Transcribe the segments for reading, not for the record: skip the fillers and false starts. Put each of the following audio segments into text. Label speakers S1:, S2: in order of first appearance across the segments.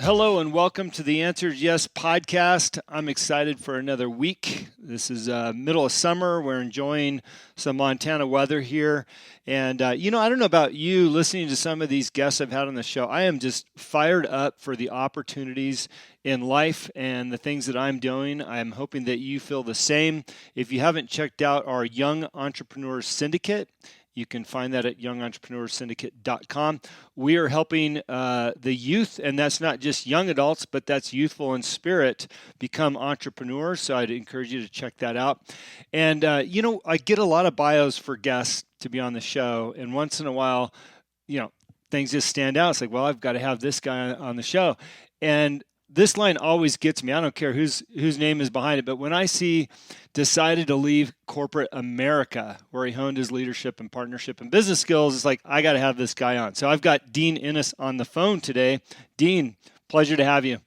S1: Hello and welcome to the Answers Yes podcast. I'm excited for another week. This is middle of summer. We're enjoying some Montana weather here. And, I don't know about you, listening to some of these guests I've had on the show, I am just fired up for the opportunities in life and the things that I'm doing. I'm hoping that you feel the same. If you haven't checked out our Young Entrepreneurs Syndicate, you can find that at youngentrepreneurssyndicate.com. We are helping the youth, and that's not just young adults, but that's youthful in spirit, become entrepreneurs. So I'd encourage you to check that out. And, I get a lot of bios for guests to be on the show. And once in a while, things just stand out. It's like, well, I've got to have this guy on the show. And this line always gets me. I don't care whose name is behind it, but when I see decided to leave corporate America, where he honed his leadership and partnership and business skills, it's like, I got to have this guy on. So I've got Dean Inniss on the phone today. Dean, pleasure to have you.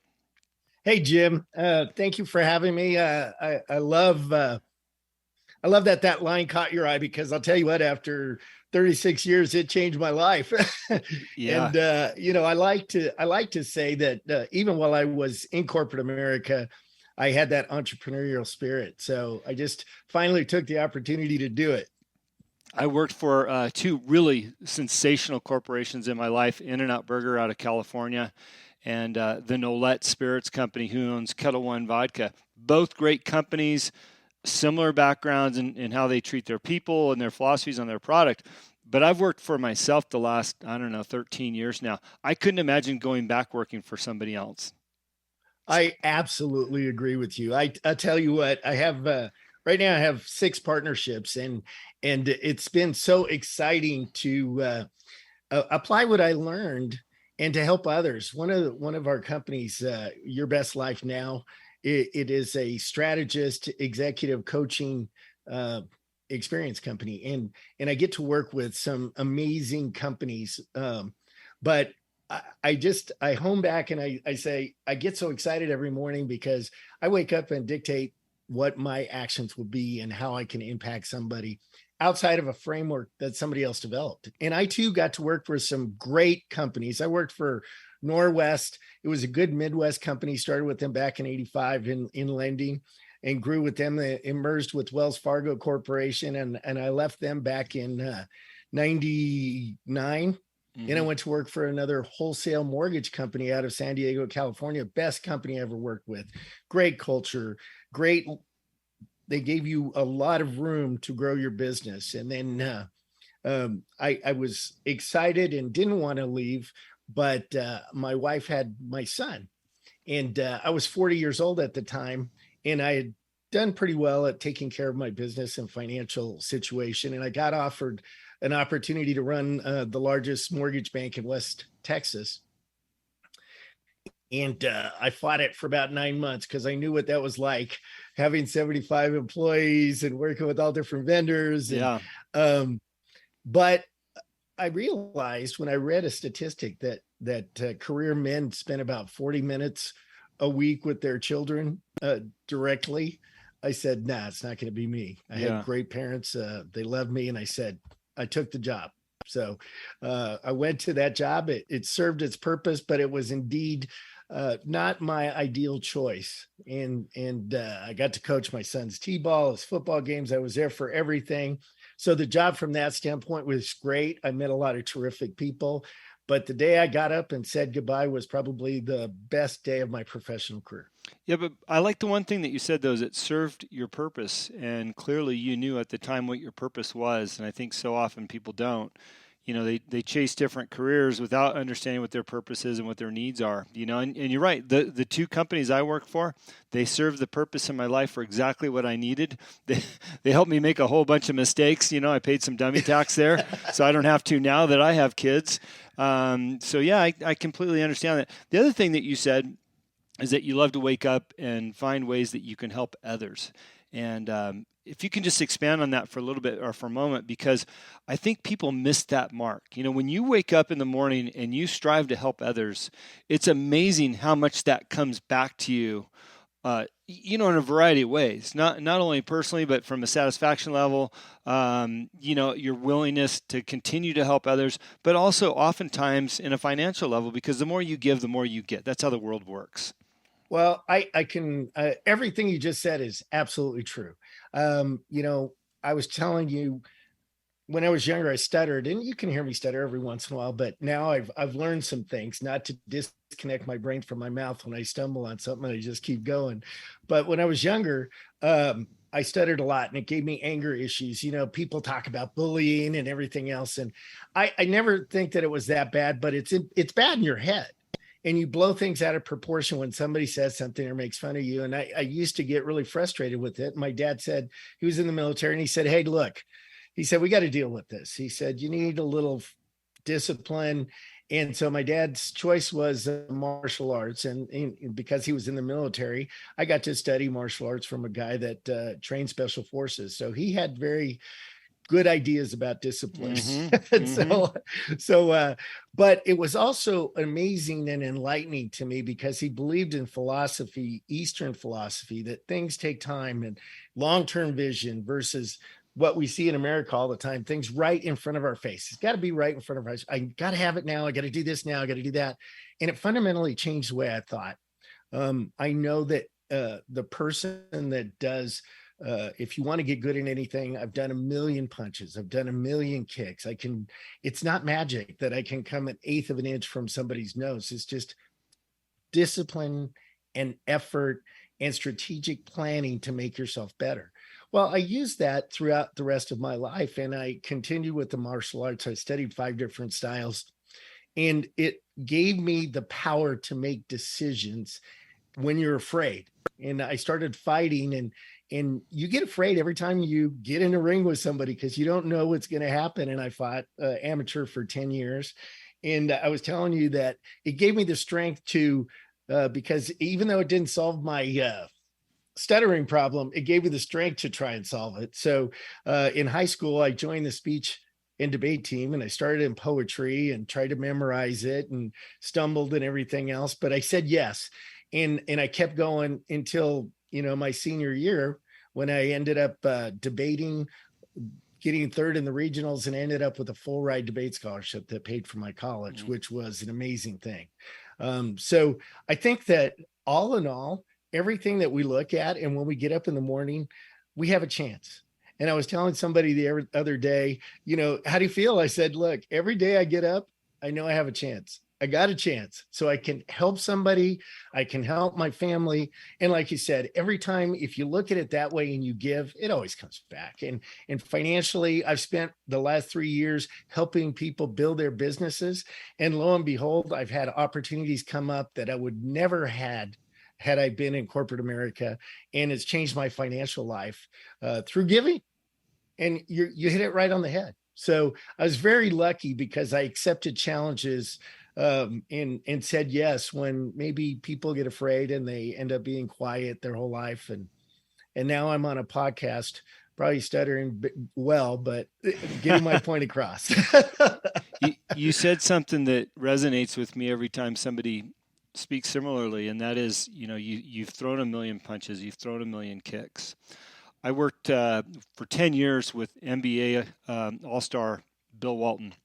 S2: Hey, Jim. Thank you for having me. I love that line caught your eye, because I'll tell you what, after 36 years, it changed my life.
S1: Yeah.
S2: And, I like to say that even while I was in corporate America, I had that entrepreneurial spirit. So I just finally took the opportunity to do it.
S1: I worked for two really sensational corporations in my life, In-N-Out Burger out of California and the Nolette Spirits Company, who owns Kettle One Vodka. Both great companies, similar backgrounds in how they treat their people and their philosophies on their product. But I've worked for myself the last, 13 years now. I couldn't imagine going back working for somebody else.
S2: I absolutely agree with you. I tell you what, I have right now I have 6 partnerships, and it's been so exciting to apply what I learned and to help others. One of our companies, Your Best Life Now, it is a strategist executive coaching experience company, and I get to work with some amazing companies. But I home back and I say, I get so excited every morning because I wake up and dictate what my actions will be and how I can impact somebody outside of a framework that somebody else developed. And I too got to work for some great companies. I worked for Norwest. It was a good Midwest company. Started with them back in '85 in lending, and grew with them. They merged with Wells Fargo Corporation, and I left them back in '99. And I went to work for another wholesale mortgage company out of San Diego, California. Best company I ever worked with. Great culture, great. They gave you a lot of room to grow your business. And then I was excited and didn't want to leave, but my wife had my son, and I was 40 years old at the time, and I had done pretty well at taking care of my business and financial situation. And I got offered an opportunity to run the largest mortgage bank in West Texas. And I fought it for about 9 months because I knew what that was like, having 75 employees and working with all different vendors.
S1: Yeah.
S2: But I realized when I read a statistic that career men spend about 40 minutes a week with their children directly, I said, nah, it's not going to be me. I had great parents. They loved me. And I took the job. So I went to that job. It served its purpose, but it was indeed not my ideal choice. And I got to coach my son's t-ball, his football games. I was there for everything. So the job from that standpoint was great. I met a lot of terrific people. But the day I got up and said goodbye was probably the best day of my professional career.
S1: Yeah, but I like the one thing that you said, though, is it served your purpose. And clearly you knew at the time what your purpose was. And I think so often people don't. They chase different careers without understanding what their purpose is and what their needs are. And you're right. The two companies I work for, they served the purpose in my life for exactly what I needed. They helped me make a whole bunch of mistakes. I paid some dummy tax there, so I don't have to now that I have kids. I completely understand that. The other thing that you said is that you love to wake up and find ways that you can help others. And if you can just expand on that for a little bit or for a moment, because I think people miss that mark. When you wake up in the morning and you strive to help others, it's amazing how much that comes back to you in a variety of ways, not only personally, but from a satisfaction level, your willingness to continue to help others, but also oftentimes in a financial level, because the more you give, the more you get. That's how the world works.
S2: Well, I can, everything you just said is absolutely true. You know, I was telling you when I was younger, I stuttered, and you can hear me stutter every once in a while, but now I've learned some things, not to disconnect my brain from my mouth when I stumble on something, and I just keep going. But when I was younger, I stuttered a lot, and it gave me anger issues. You know, people talk about bullying and everything else, and I never think that it was that bad, but it's bad in your head. And you blow things out of proportion when somebody says something or makes fun of you. And I used to get really frustrated with it. My dad said, he was in the military, and he said, "Hey, look," he said, "we got to deal with this." He said, "You need a little discipline." And so my dad's choice was martial arts. And because he was in the military, I got to study martial arts from a guy that trained special forces. So he had very good ideas about discipline.
S1: Mm-hmm. Mm-hmm.
S2: So, but it was also amazing and enlightening to me because he believed in philosophy, Eastern philosophy, that things take time and long-term vision versus what we see in America all the time, things right in front of our face. It's got to be right in front of us. I got to have it now. I got to do this now. I got to do that. And it fundamentally changed the way I thought. I know that the person that does, if you want to get good in anything, I've done a million punches, I've done a million kicks. It's not magic that I can come an eighth of an inch from somebody's nose. It's just discipline and effort and strategic planning to make yourself better. Well, I used that throughout the rest of my life, and I continued with the martial arts. I studied 5 different styles, and it gave me the power to make decisions when you're afraid. And I started fighting, and you get afraid every time you get in a ring with somebody because you don't know what's going to happen. And I fought amateur for 10 years. And I was telling you that it gave me the strength to, because even though it didn't solve my stuttering problem, it gave me the strength to try and solve it. So in high school, I joined the speech and debate team, and I started in poetry and tried to memorize it and stumbled and everything else. But I said yes. And I kept going until, my senior year, when I ended up debating, getting third in the regionals, and ended up with a full ride debate scholarship that paid for my college,
S1: Mm-hmm.
S2: which was an amazing thing. So I think that all in all, everything that we look at, and when we get up in the morning, we have a chance. And I was telling somebody the other day, how do you feel? I said, look, every day I get up, I know I have a chance. I got a chance. So I can help somebody. I can help my family. And like you said, every time, if you look at it that way and you give, it always comes back. And financially, I've spent the last 3 years helping people build their businesses. And lo and behold, I've had opportunities come up that I would never had I been in corporate America. And it's changed my financial life through giving. And you hit it right on the head. So I was very lucky because I accepted challenges and said yes when maybe people get afraid and they end up being quiet their whole life. And now I'm on a podcast, probably stuttering well, but getting my point across.
S1: You said something that resonates with me every time somebody speaks similarly, and that is, you've thrown a million punches, you've thrown a million kicks. I worked for 10 years with NBA All-Star Bill Walton.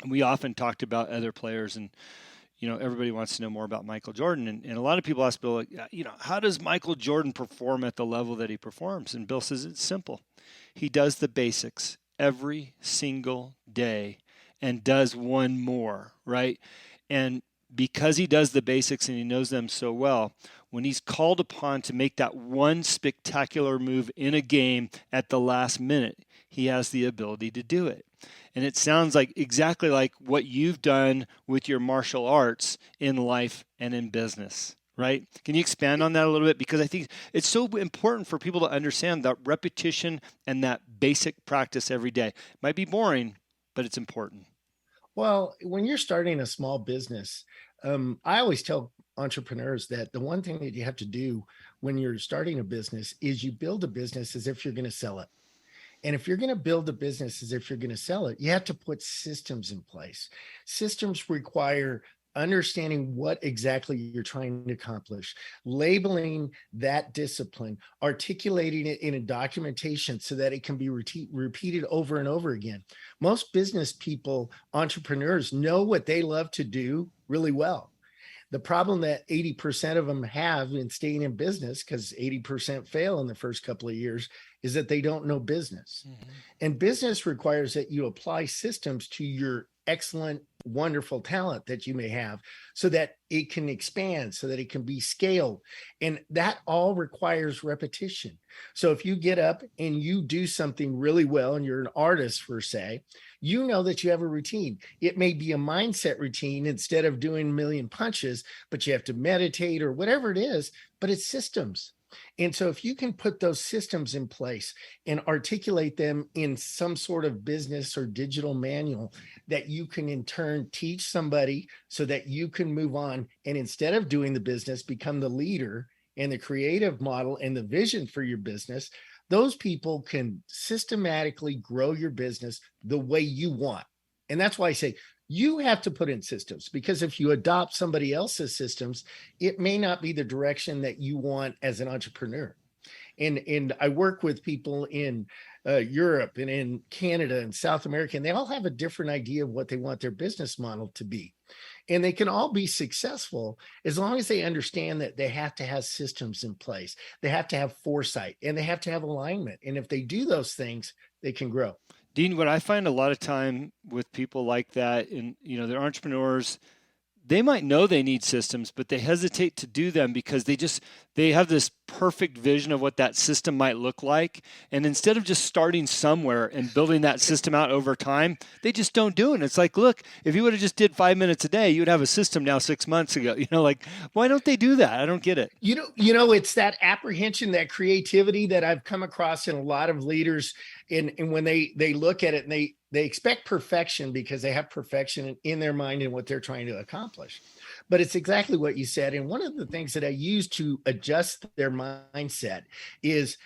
S1: And we often talked about other players, and everybody wants to know more about Michael Jordan. And a lot of people ask Bill, like, how does Michael Jordan perform at the level that he performs? And Bill says it's simple. He does the basics every single day and does one more, right? And because he does the basics and he knows them so well, when he's called upon to make that one spectacular move in a game at the last minute, he has the ability to do it. And it sounds like exactly like what you've done with your martial arts in life and in business, right? Can you expand on that a little bit? Because I think it's so important for people to understand that repetition and that basic practice every day. It might be boring, but it's important.
S2: Well, when you're starting a small business, I always tell entrepreneurs that the one thing that you have to do when you're starting a business is you build a business as if you're going to sell it. And if you're going to build a business as if you're going to sell it, you have to put systems in place. Systems require understanding what exactly you're trying to accomplish, labeling that discipline, articulating it in a documentation so that it can be repeated over and over again. Most business people, entrepreneurs, know what they love to do really well. The problem that 80% of them have in staying in business, because 80% fail in the first couple of years, is that they don't know business.
S1: Mm-hmm.
S2: And business requires that you apply systems to your excellent, wonderful talent that you may have so that it can expand, so that it can be scaled. And that all requires repetition. So if you get up and you do something really well and you're an artist, per se, you know that you have a routine. It may be a mindset routine instead of doing a million punches, but you have to meditate or whatever it is, but it's systems. And so if you can put those systems in place and articulate them in some sort of business or digital manual that you can in turn teach somebody so that you can move on and instead of doing the business, become the leader and the creative model and the vision for your business, those people can systematically grow your business the way you want. And that's why I say you have to put in systems, because if you adopt somebody else's systems, it may not be the direction that you want as an entrepreneur. And I work with people in Europe and in Canada and South America, and they all have a different idea of what they want their business model to be. And they can all be successful as long as they understand that they have to have systems in place. They have to have foresight and they have to have alignment. And if they do those things, they can grow.
S1: Dean, what I find a lot of time with people like that, and they're entrepreneurs, they might know they need systems, but they hesitate to do them because they have this perfect vision of what that system might look like. And instead of just starting somewhere and building that system out over time, they just don't do it. It's like, look, if you would have just did 5 minutes a day, you would have a system now 6 months ago. Like, why don't they do that? I don't get it.
S2: It's that apprehension, that creativity that I've come across in a lot of leaders. And when they look at it and they expect perfection because they have perfection in their mind and what they're trying to accomplish. But it's exactly what you said. And one of the things that I use to adjust their mindset is,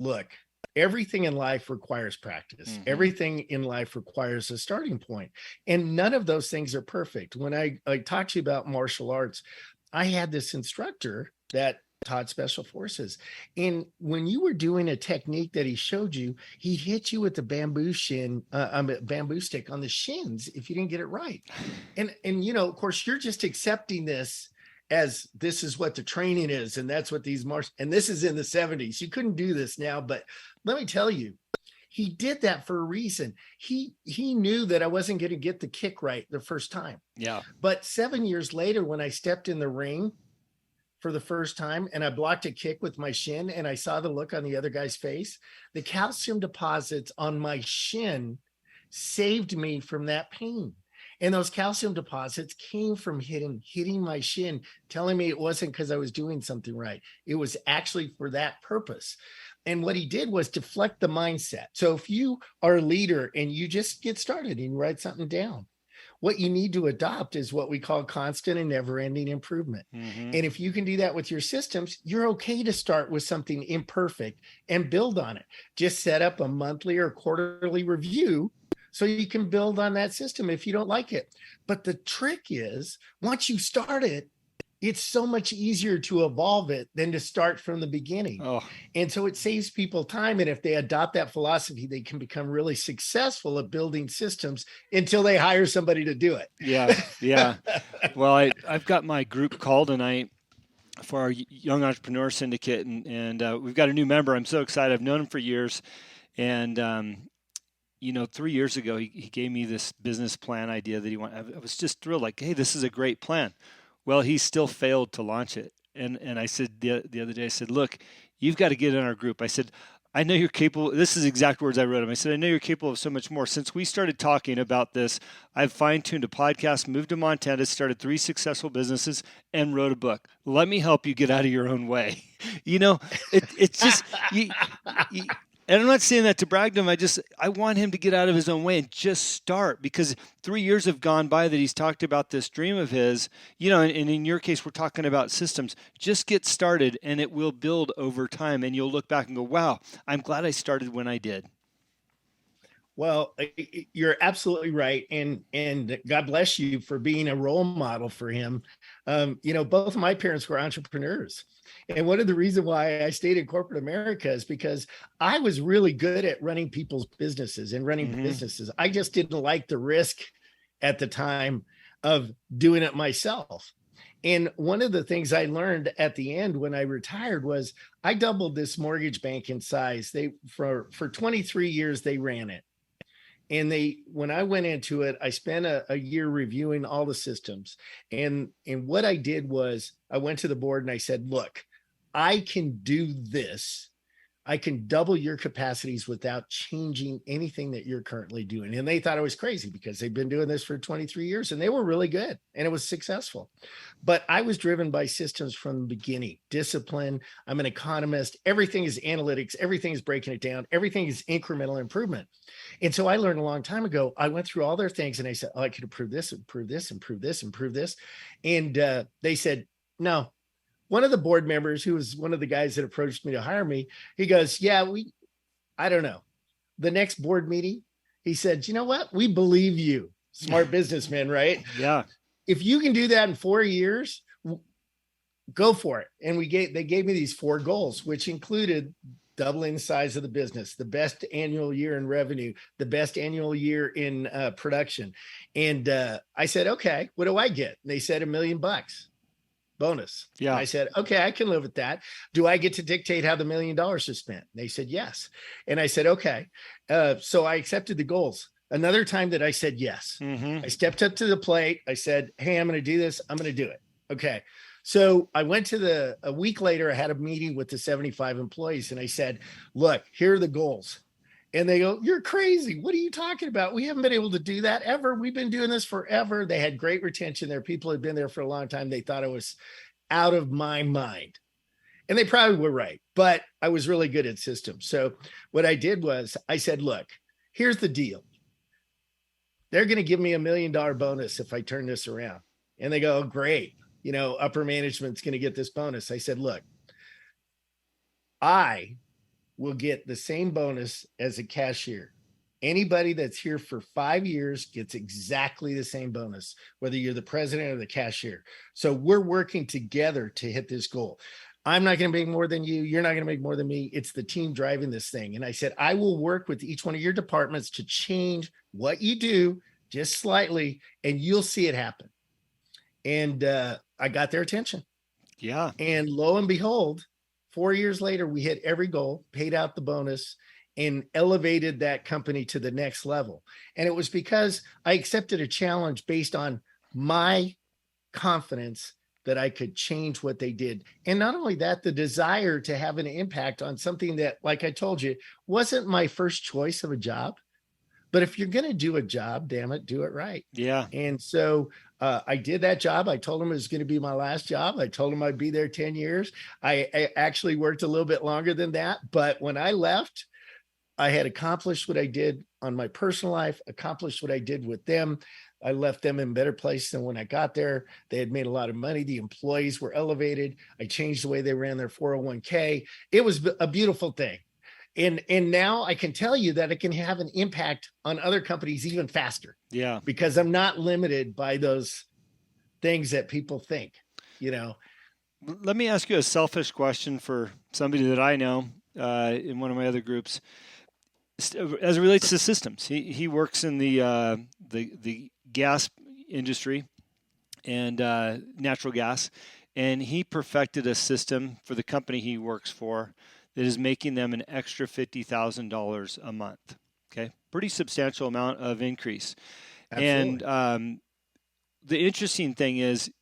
S2: look, everything in life requires practice. Mm-hmm. Everything in life requires a starting point. And none of those things are perfect. When I talk to you about martial arts, I had this instructor that taught special forces. And when you were doing a technique that he showed you, he hit you with the bamboo stick on the shins if you didn't get it right. And of course, you're just accepting this as this is what the training is. And that's what these and this is in the 70s. You couldn't do this now, but let me tell you, he did that for a reason. He knew that I wasn't going to get the kick right the first time.
S1: Yeah.
S2: But 7 years later, when I stepped in the ring for the first time and I blocked a kick with my shin and I saw the look on the other guy's face, the calcium deposits on my shin saved me from that pain. And those calcium deposits came from hitting my shin, telling me it wasn't because I was doing something right. It was actually for that purpose. And what he did was deflect the mindset. So if you are a leader and you just get started and you write something down, what you need to adopt is what we call constant and never-ending improvement. Mm-hmm. And if you can do that with your systems, you're okay to start with something imperfect and build on it. Just set up a monthly or quarterly review so you can build on that system if you don't like it. But the trick is, once you start it, it's so much easier to evolve it than to start from the beginning. Oh. And so it saves people time. And if they adopt that philosophy, they can become really successful at building systems until they hire somebody to do it.
S1: Yeah. Yeah. Well, I've got my group call tonight for our Young Entrepreneur Syndicate. And we've got a new member. I'm so excited. I've known him for years. And, 3 years ago, he gave me this business plan idea that he wanted. I was just thrilled, like, hey, this is a great plan. Well, he still failed to launch it. And I said the other day, I said, look, you've got to get in our group. I said, I know you're capable. This is exact words I wrote him. I said, I know you're capable of so much more. Since we started talking about this, I've fine-tuned a podcast, moved to Montana, started 3 successful businesses, and wrote a book. Let me help you get out of your own way. It's just... And I'm not saying that to brag to him. I want him to get out of his own way and just start, because 3 years have gone by that he's talked about this dream of his, and in your case, we're talking about systems. Just get started and it will build over time. And you'll look back and go, wow, I'm glad I started when I did.
S2: Well, you're absolutely right, and God bless you for being a role model for him. Both of my parents were entrepreneurs, and one of the reasons why I stayed in corporate America is because I was really good at running people's businesses and running
S1: Hmm.
S2: businesses. I just didn't like the risk at the time of doing it myself. And one of the things I learned at the end when I retired was I doubled this mortgage bank in size. They for 23 years they ran it, and they when I went into it, I spent a year reviewing all the systems. And what I did was I went to the board and I said, look, I can do this. I can double your capacities without changing anything that you're currently doing. And they thought I was crazy because they've been doing this for 23 years and they were really good and it was successful. But I was driven by systems from the beginning, discipline. I'm an economist. Everything is analytics. Everything is breaking it down. Everything is incremental improvement. And so I learned a long time ago, I went through all their things and I said, oh, I could improve this, improve this, improve this, improve this. And they said, no. One of the board members, who was one of the guys that approached me to hire me, he goes, yeah, I don't know. The next board meeting, he said, you know what? We believe you, smart businessman, right?
S1: Yeah.
S2: If you can do that in 4 years, go for it. And they gave me these 4 goals, which included doubling the size of the business, the best annual year in revenue, the best annual year in production. And I said, okay, what do I get? And they said $1 million bonus. And
S1: Yeah.
S2: I said, okay, I can live with that. Do I get to dictate how the $1 million is spent? And they said, yes. And I said, okay. So I accepted the goals. Another time that I said yes,
S1: Hmm.
S2: I stepped up to the plate. I said, hey, I'm going to do this. I'm going to do it. Okay. So I went to a week later, I had a meeting with the 75 employees and I said, look, here are the goals. And they go, you're crazy. What are you talking about? We haven't been able to do that ever. We've been doing this forever. They had great retention there. People had been there for a long time. They thought I was out of my mind. And they probably were right, but I was really good at systems. So what I did was I said, look, here's the deal. They're going to give me $1 million bonus if I turn this around. And they go, oh, great. Upper management's going to get this bonus. I said, look, I will get the same bonus as a cashier. Anybody that's here for 5 years gets exactly the same bonus, whether you're the president or the cashier. So we're working together to hit this goal. I'm not going to make more than you. You're not going to make more than me. It's the team driving this thing. And I said, I will work with each one of your departments to change what you do just slightly, and you'll see it happen. And I got their attention.
S1: Yeah.
S2: And lo and behold, 4 years later, we hit every goal, paid out the bonus, and elevated that company to the next level. And it was because I accepted a challenge based on my confidence that I could change what they did. And not only that, the desire to have an impact on something that, like I told you, wasn't my first choice of a job. But if you're going to do a job, damn it, do it right.
S1: Yeah.
S2: And so I did that job. I told them it was going to be my last job. I told them I'd be there 10 years. I actually worked a little bit longer than that. But when I left, I had accomplished what I did on my personal life, accomplished what I did with them. I left them in a better place than when I got there. They had made a lot of money. The employees were elevated. I changed the way they ran their 401k. It was a beautiful thing. And now I can tell you that it can have an impact on other companies even faster
S1: Yeah.
S2: because I'm not limited by those things that people think, you know.
S1: Let me ask you a selfish question for somebody that I know in one of my other groups. As it relates to systems, he works in the gas industry and natural gas, and he perfected a system for the company he works for that is making them an extra $50,000 a month. Okay, pretty substantial amount of increase. And
S2: Absolutely.
S1: the interesting thing is,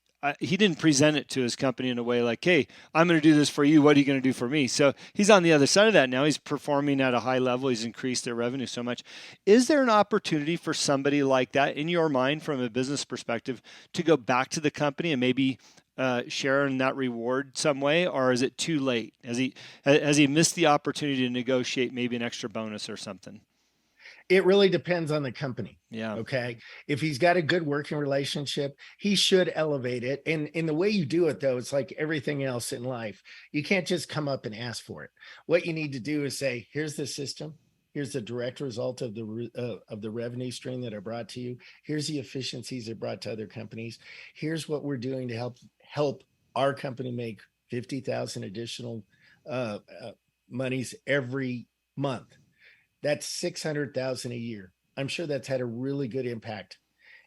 S1: he didn't present it to his company in a way like, hey, I'm going to do this for you. What are you going to do for me? So he's on the other side of that now. He's performing at a high level. He's increased their revenue so much. Is there an opportunity for somebody like that in your mind from a business perspective to go back to the company and maybe share in that reward some way? Or is it too late? Has he missed the opportunity to negotiate maybe an extra bonus or something?
S2: It really depends on the company.
S1: Yeah.
S2: Okay. If he's got a good working relationship, he should elevate it. And in the way you do it, though, it's like everything else in life. You can't just come up and ask for it. What you need to do is say, here's the system. Here's the direct result of the revenue stream that I brought to you. Here's the efficiencies it brought to other companies. Here's what we're doing to help our company make 50,000 additional uh, uh, monies every month. That's 600,000 a year. I'm sure that's had a really good impact.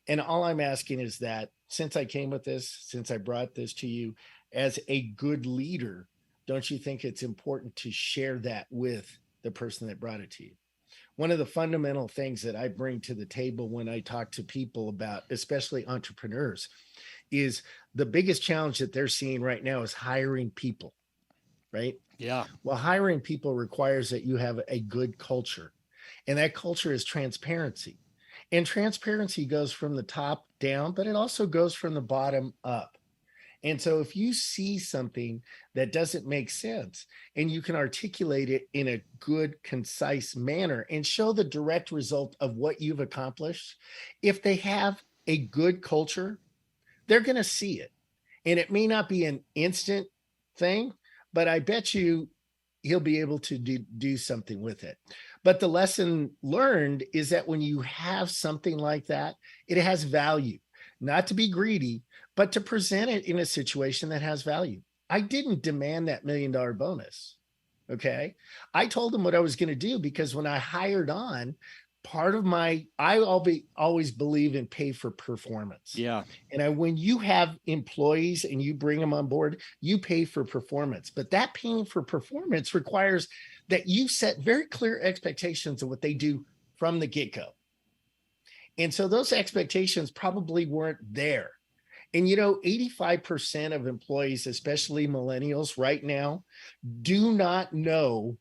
S2: And all I'm asking is that since I came with this, since I brought this to you as a good leader, don't you think it's important to share that with the person that brought it to you? One of the fundamental things that I bring to the table when I talk to people about, especially entrepreneurs, is the biggest challenge that they're seeing right now is hiring people, right?
S1: Yeah.
S2: Well, hiring people requires that you have a good culture, and that culture is transparency. And transparency goes from the top down, but it also goes from the bottom up. And so if you see something that doesn't make sense and you can articulate it in a good, concise manner and show the direct result of what you've accomplished, if they have a good culture, they're going to see it. And it may not be an instant thing, but I bet you he'll be able to do something with it. But the lesson learned is that when you have something like that, it has value, not to be greedy, but to present it in a situation that has value. I didn't demand that $1 million bonus. Okay. I told him what I was going to do because when I hired on, part of I always believe in pay for performance.
S1: Yeah.
S2: And when you have employees and you bring them on board, you pay for performance. But that paying for performance requires that you set very clear expectations of what they do from the get go. And so those expectations probably weren't there. And 85% of employees, especially millennials right now, do not know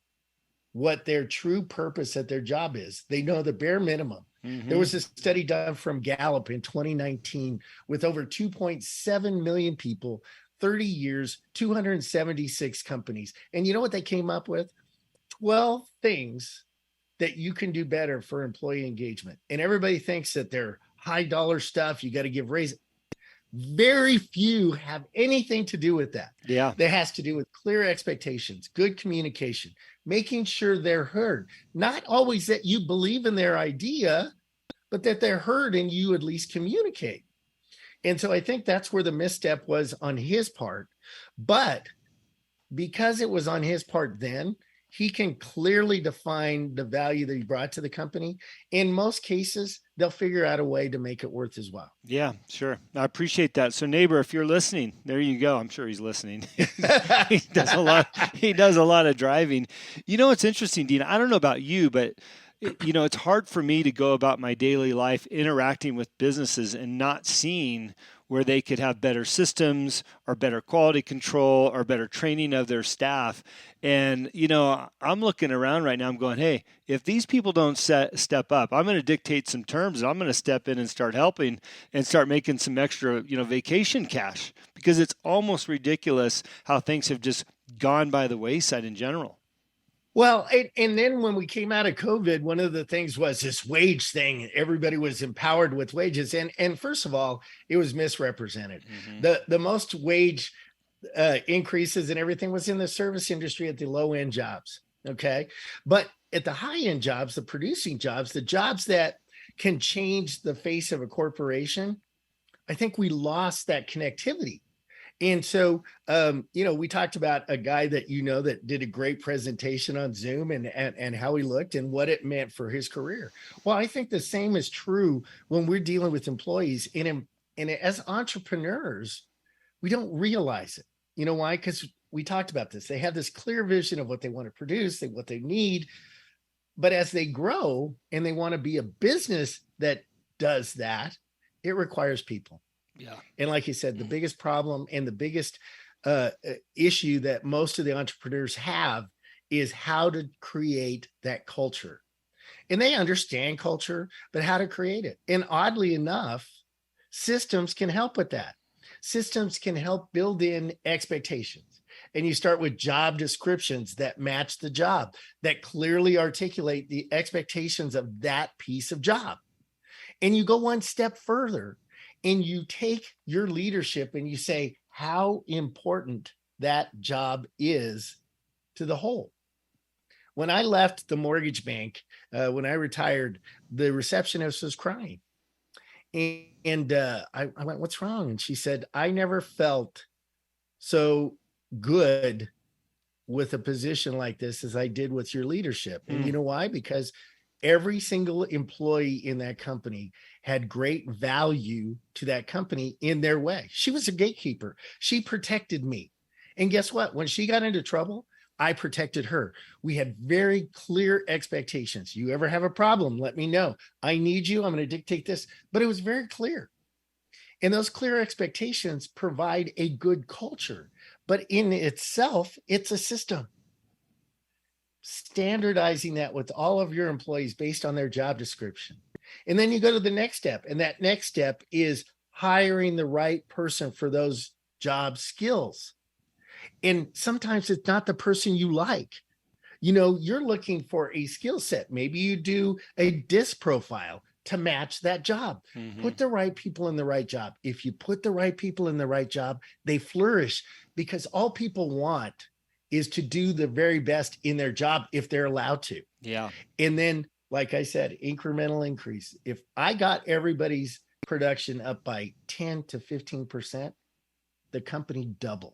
S2: what their true purpose at their job is. They know the bare minimum. There was a study done from Gallup in 2019 with over 2.7 million people, 30 years, 276 companies. And you know what they came up with? 12 things that you can do better for employee engagement. And everybody thinks that they're high dollar stuff. You got to give raises. Very few have anything to do with that.
S1: Yeah.
S2: That has to do with clear expectations, good communication, making sure they're heard. Not always that you believe in their idea, but that they're heard and you at least communicate. And so I think that's where the misstep was on his part. But because it was on his part then, he can clearly define the value that he brought to the company. In most cases, they'll figure out a way to make it worth his while.
S1: Yeah, sure. I appreciate that. So neighbor, if you're listening, there you go. I'm sure he's listening. He does a lot. He does a lot of driving. It's interesting, Dean. I don't know about you, but it's hard for me to go about my daily life interacting with businesses and not seeing where they could have better systems or better quality control or better training of their staff. And, I'm looking around right now, I'm going, hey, if these people don't step up, I'm going to dictate some terms and I'm going to step in and start helping and start making some extra, vacation cash, because it's almost ridiculous how things have just gone by the wayside in general.
S2: Well, and then when we came out of COVID, one of the things was this wage thing. Everybody was empowered with wages. And first of all, it was misrepresented. The most wage increases and everything was in the service industry at the low end jobs. Okay. But at the high end jobs, the producing jobs, the jobs that can change the face of a corporation, I think we lost that connectivity. And so, we talked about a guy that that did a great presentation on Zoom and how he looked and what it meant for his career. Well, I think the same is true when we're dealing with employees. And as entrepreneurs, we don't realize it. You know why? Because we talked about this. They have this clear vision of what they want to produce, what they need. But as they grow and they want to be a business that does that, it requires people.
S1: Yeah.
S2: And like you said, the biggest problem and the biggest issue that most of the entrepreneurs have is how to create that culture. And they understand culture, but how to create it. And oddly enough, systems can help with that. Systems can help build in expectations. And you start with job descriptions that match the job, that clearly articulate the expectations of that piece of job. And you go one step further and you take your leadership and you say how important that job is to the whole. When I left the mortgage bank, when I retired, the receptionist was crying. And I went, "What's wrong?" And she said, "I never felt so good with a position like this as I did with your leadership." And you know why? Because every single employee in that company had great value to that company in their way. She was a gatekeeper. She protected me. And guess what? When she got into trouble, I protected her. We had very clear expectations. You ever have a problem, let me know. I need you. I'm going to dictate this. But it was very clear. And those clear expectations provide a good culture. But in itself, it's a system. Standardizing that with all of your employees based on their job description. And then you go to the next step. And that next step is hiring the right person for those job skills. And sometimes it's not the person you like. You're looking for a skill set. Maybe you do a DISC profile to match that job. Put the right people in the right job. If you put the right people in the right job, they flourish, because all people want is to do the very best in their job if they're allowed to.
S1: Yeah.
S2: And then, like I said, incremental increase. If I got everybody's production up by 10 to 15%, the company doubled.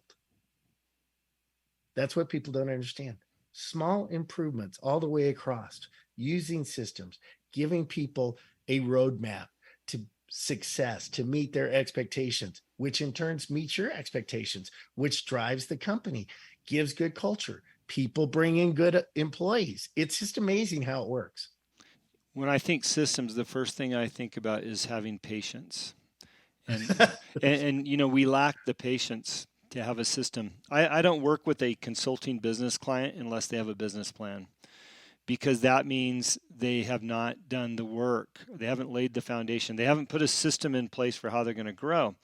S2: That's what people don't understand. Small improvements all the way across, using systems, giving people a roadmap to success, to meet their expectations, which in turn meets your expectations, which drives the company, gives good culture. People bring in good employees. It's just amazing how it works.
S1: When I think systems, the first thing I think about is having patience. And we lack the patience to have a system. I don't work with a consulting business client unless they have a business plan, because that means they have not done the work. They haven't laid the foundation. They haven't put a system in place for how they're going to grow.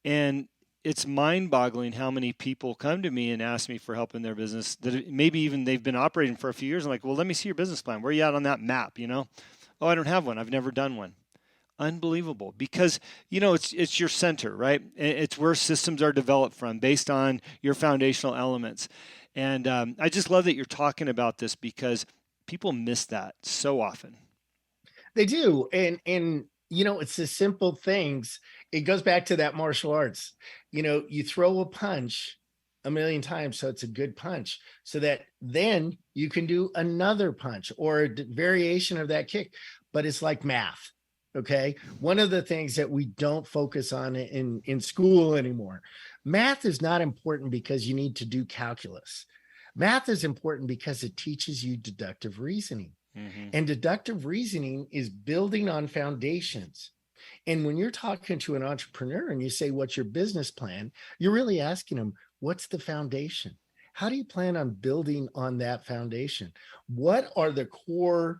S1: And it's mind-boggling how many people come to me and ask me for help in their business that maybe even they've been operating for a few years. I'm like, well, let me see your business plan. Where are you at on that map? Oh, I don't have one. I've never done one. Unbelievable, because it's your center, right? It's where systems are developed from, based on your foundational elements. And I just love that you're talking about this, because people miss that so often.
S2: They do. And it's the simple things. It goes back to that martial arts. You throw a punch a million times, so it's a good punch, so that then you can do another punch or a variation of that kick. But it's like math. Okay. One of the things that we don't focus on in school anymore, math is not important because you need to do calculus. Math is important because it teaches you deductive reasoning. And deductive reasoning is building on foundations. And when you're talking to an entrepreneur and you say, "What's your business plan?" you're really asking them, what's the foundation? How do you plan on building on that foundation? What are the core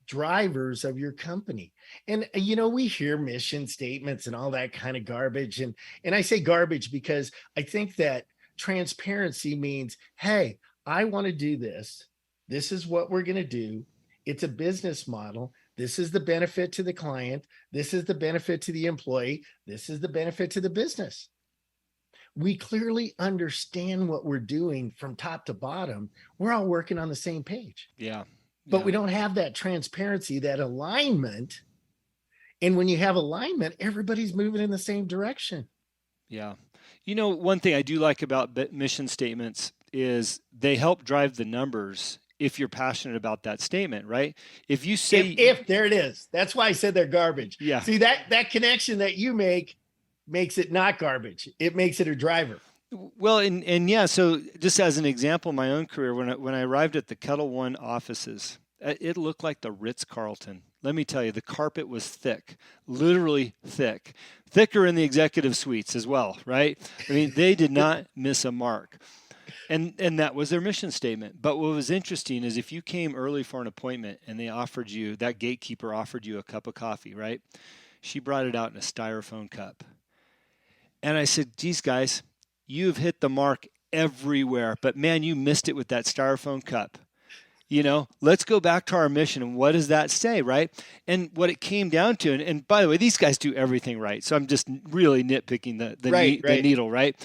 S2: drivers of your company? And we hear mission statements and all that kind of garbage. And I say garbage because I think that transparency means, hey, I want to do this. This is what we're going to do. It's a business model. This is the benefit to the client. This is the benefit to the employee. This is the benefit to the business. We clearly understand what we're doing from top to bottom. We're all working on the same page.
S1: Yeah.
S2: But we don't have that transparency, that alignment. And when you have alignment, everybody's moving in the same direction.
S1: Yeah. One thing I do like about mission statements is they help drive the numbers if you're passionate about that statement, right? If you say...
S2: If there it is. That's why I said they're garbage.
S1: Yeah.
S2: See, that connection that you make makes it not garbage. It makes it a driver.
S1: Well, and yeah, so just as an example, my own career, when I arrived at the Kettle One offices, it looked like the Ritz-Carlton. Let me tell you, the carpet was thick, literally thick, thicker in the executive suites as well, right? I mean, they did not miss a mark. And that was their mission statement. But what was interesting is if you came early for an appointment and that gatekeeper offered you a cup of coffee, right? She brought it out in a styrofoam cup. And I said, geez, guys, you've hit the mark everywhere, but man, you missed it with that styrofoam cup. Let's go back to our mission. And what does that say, right? And what it came down to, and by the way, these guys do everything right. So I'm just really nitpicking the needle, right?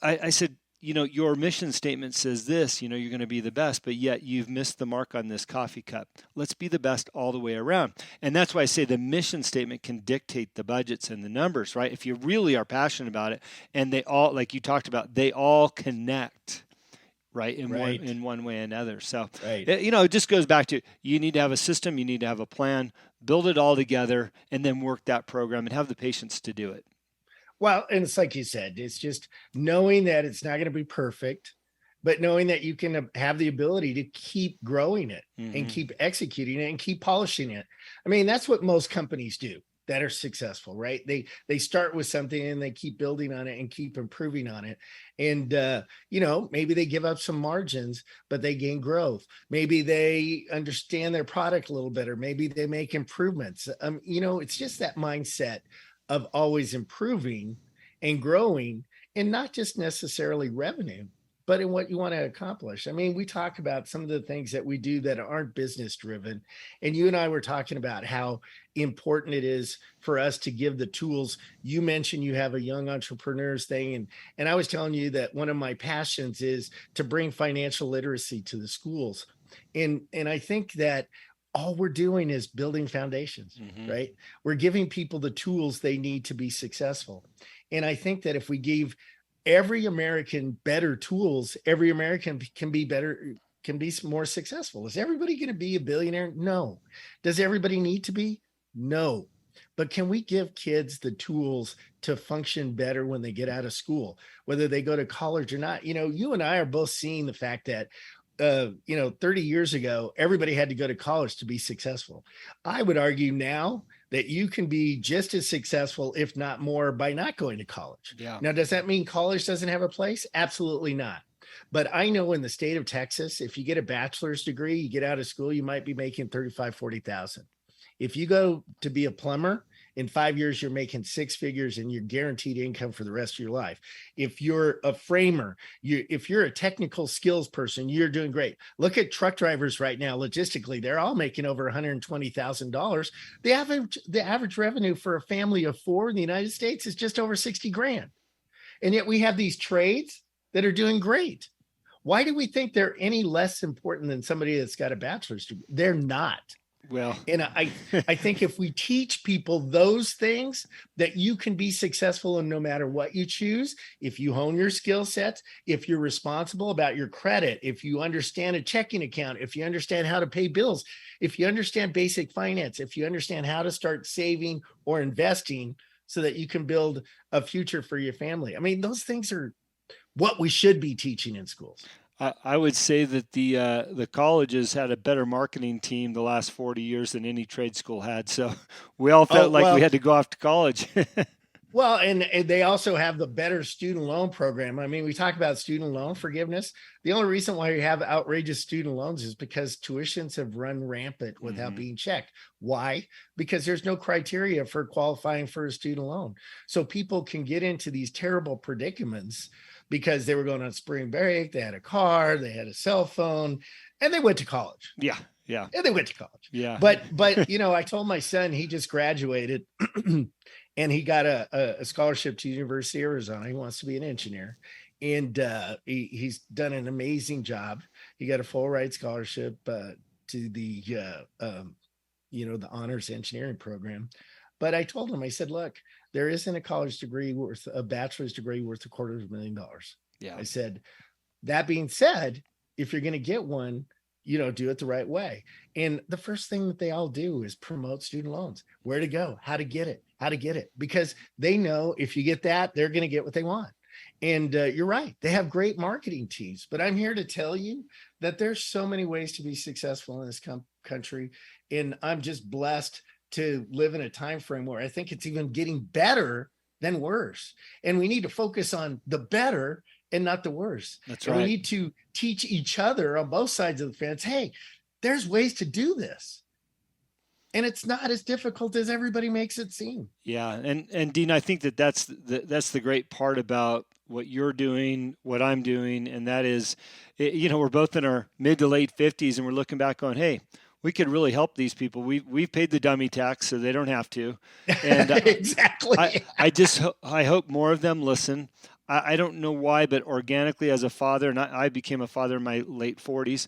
S1: I said, your mission statement says this, you're going to be the best, but yet you've missed the mark on this coffee cup. Let's be the best all the way around. And that's why I say the mission statement can dictate the budgets and the numbers, right? If you really are passionate about it, and they all, like you talked about, they all connect, right, in
S2: Right.
S1: one way or another. So
S2: Right.
S1: it just goes back to, you need to have a system, you need to have a plan, build it all together, and then work that program and have the patience to do it.
S2: Well, and it's like you said, it's just knowing that it's not going to be perfect, but knowing that you can have the ability to keep growing it and keep executing it and keep polishing it. I mean, that's what most companies do that are successful, right? They start with something and they keep building on it and keep improving on it. And maybe they give up some margins, but they gain growth. Maybe they understand their product a little better. Maybe they make improvements. It's just that mindset of always improving and growing, and not just necessarily revenue, but in what you want to accomplish. I mean, we talk about some of the things that we do that aren't business driven. And you and I were talking about how important it is for us to give the tools. You mentioned you have a young entrepreneurs thing. And I was telling you that one of my passions is to bring financial literacy to the schools. And I think that all we're doing is building foundations, right? We're giving people the tools they need to be successful. And I think that if we gave every American better tools, every American can be better, can be more successful. Is everybody going to be a billionaire? No. Does everybody need to be? No. But can we give kids the tools to function better when they get out of school, whether they go to college or not? You and I are both seeing the fact that 30 years ago, everybody had to go to college to be successful. I would argue now that you can be just as successful, if not more, by not going to college.
S1: Yeah.
S2: Now, does that mean college doesn't have a place? Absolutely not. But I know in the state of Texas, if you get a bachelor's degree, you get out of school, you might be making 35, 40,000. If you go to be a plumber, in 5 years, you're making six figures and you're guaranteed income for the rest of your life. If you're a framer, if you're a technical skills person, you're doing great. Look at truck drivers right now. Logistically, they're all making over $120,000. The average revenue for a family of four in the United States is just over 60 grand. And yet we have these trades that are doing great. Why do we think they're any less important than somebody that's got a bachelor's degree? They're not.
S1: Well,
S2: and I think if we teach people those things, that you can be successful in no matter what you choose, if you hone your skill sets, if you're responsible about your credit, if you understand a checking account, if you understand how to pay bills, if you understand basic finance, if you understand how to start saving or investing so that you can build a future for your family. I mean, those things are what we should be teaching in schools.
S1: I would say that the colleges had a better marketing team the last 40 years than any trade school had. So we all felt like we had to go off to college.
S2: Well, and they also have the better student loan program. I mean, we talk about student loan forgiveness. The only reason why we have outrageous student loans is because tuitions have run rampant without being checked. Why? Because there's no criteria for qualifying for a student loan. So people can get into these terrible predicaments because they were going on spring break, they had a car, they had a cell phone, and they went to college.
S1: Yeah.
S2: And they went to college.
S1: Yeah.
S2: But I told my son, he just graduated and he got a scholarship to University of Arizona. He wants to be an engineer. And he's done an amazing job. He got a full ride scholarship to the honors engineering program. But I told him, I said, look, there isn't a bachelor's degree worth $250,000.
S1: Yeah.
S2: I said, that being said, if you're going to get one, do it the right way. And the first thing that they all do is promote student loans, where to go, how to get it, because they know if you get that, they're going to get what they want. And you're right. They have great marketing teams, but I'm here to tell you that there's so many ways to be successful in this country. And I'm just blessed to live in a time frame where I think it's even getting better than worse. And we need to focus on the better and not the worse.
S1: That's right.
S2: We need to teach each other on both sides of the fence, hey, there's ways to do this. And it's not as difficult as everybody makes it seem.
S1: Yeah. And Dean, I think that's the great part about what you're doing, what I'm doing. And that is, we're both in our mid to late 50s and we're looking back on, hey, we could really help these people. We've paid the dummy tax so they don't have to. And
S2: exactly.
S1: I hope more of them listen. I don't know why, but organically as a father, and I became a father in my late 40s.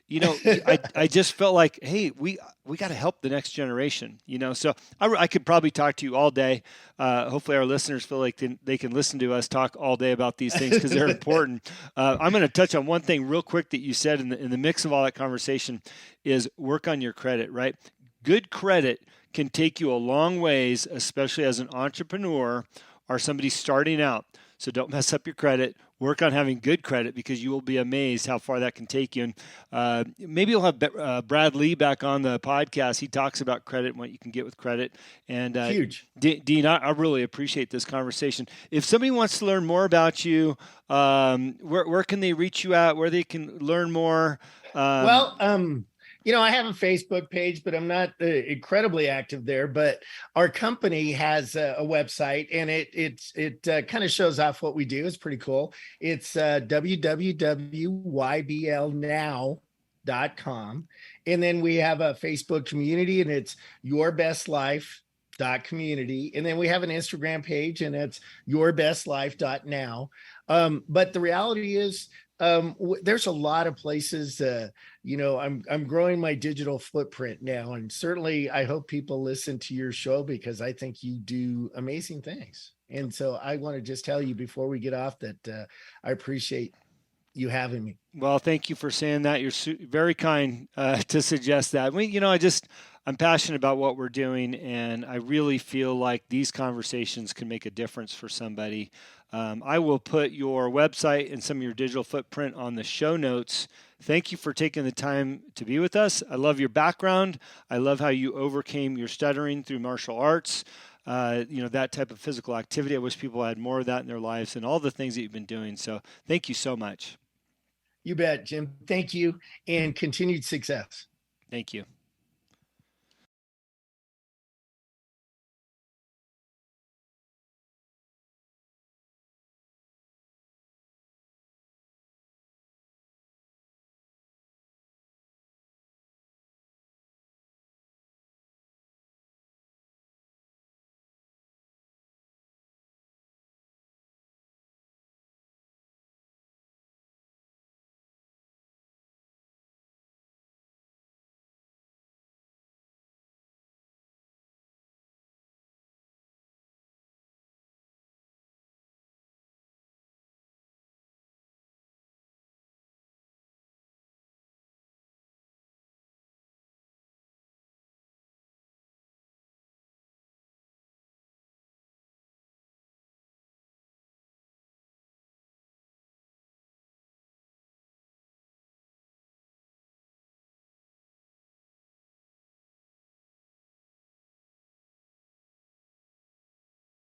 S1: I just felt like, hey, we got to help the next generation. So I could probably talk to you all day. Hopefully, our listeners feel like they can listen to us talk all day about these things because they're important. I'm going to touch on one thing real quick that you said in the mix of all that conversation is work on your credit. Right, good credit can take you a long ways, especially as an entrepreneur or somebody starting out. So don't mess up your credit. Work on having good credit because you will be amazed how far that can take you. And maybe you'll have Brad Lee back on the podcast. He talks about credit and what you can get with credit. And
S2: Huge.
S1: Dean, I really appreciate this conversation. If somebody wants to learn more about you, where can they reach you at? Where they can learn more?
S2: Well, I have a Facebook page, but I'm not incredibly active there. But our company has a website, and it kind of shows off what we do. It's pretty cool. It's www.yblnow.com, and then we have a Facebook community, and it's Your Best Life community, and then we have an Instagram page, and it's yourbestlife.now. But the reality is, there's a lot of places. I'm growing my digital footprint now, and certainly I hope people listen to your show because I think you do amazing things. And so I want to just tell you before we get off that I appreciate you having me.
S1: Well, thank you for saying that. You're very kind to suggest that. I'm passionate about what we're doing, and I really feel like these conversations can make a difference for somebody. I will put your website and some of your digital footprint on the show notes. Thank you for taking the time to be with us. I love your background. I love how you overcame your stuttering through martial arts. That type of physical activity. I wish people had more of that in their lives and all the things that you've been doing. So thank you so much.
S2: You bet, Jim. Thank you, and continued success.
S1: Thank you.